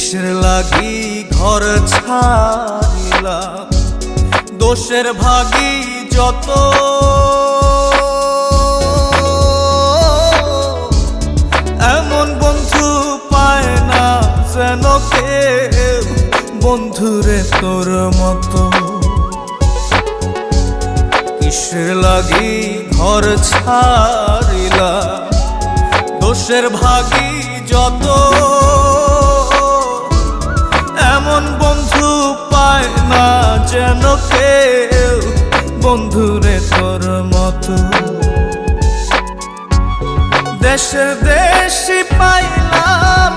কিসের লাগি ঘর ছাড়িলাম, দোষের ভাগী যত, এমন বন্ধু পায় না যেন কেউ, বন্ধুরে তোর মতো। কিসের লাগি ঘর ছাড়িলাম, দোষের ভাগী যত, এমন বন্ধু পায় না যেন কেউ, বন্ধুরে তোর মতো। দেশে দেশে পাইলাম